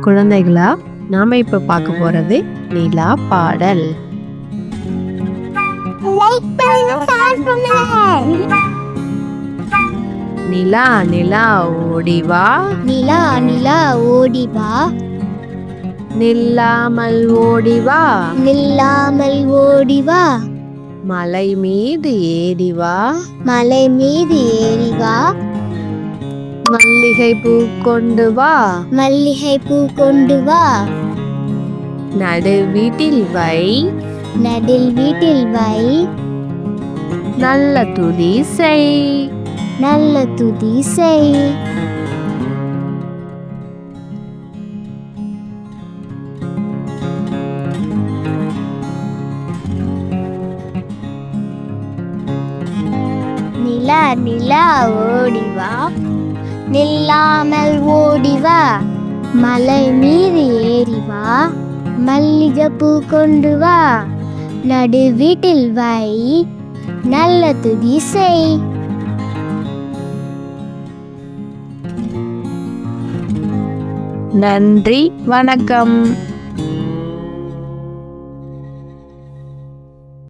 குழந்தைகளா, நாம இப்ப பார்க்க போறது நிலா பாடல். நிலா நிலா ஓடிவா, நிலா நிலா ஓடிவா, நில்லாமல் ஓடிவா, நில்லாமல் ஓடிவா, மலை மீது ஏறிவா, மலை மீது ஏறிவா, மல்லிகை பூ கொண்டு வா, மல்லிகை பூ கொண்டு வா, நடு வீட்டில் வை, நடில் வீட்டில் வை, நல்ல துதி செய். நல்ல துதி செய். நிலா நிலா ஓடிவா, நில்லாமல் ஓடிவா, மலை மீது ஏறிவா, மல்லிகை பூ கொண்டு வா, நடு வீட்டில் வை, நல்ல துதி செய். நன்றி, வணக்கம்.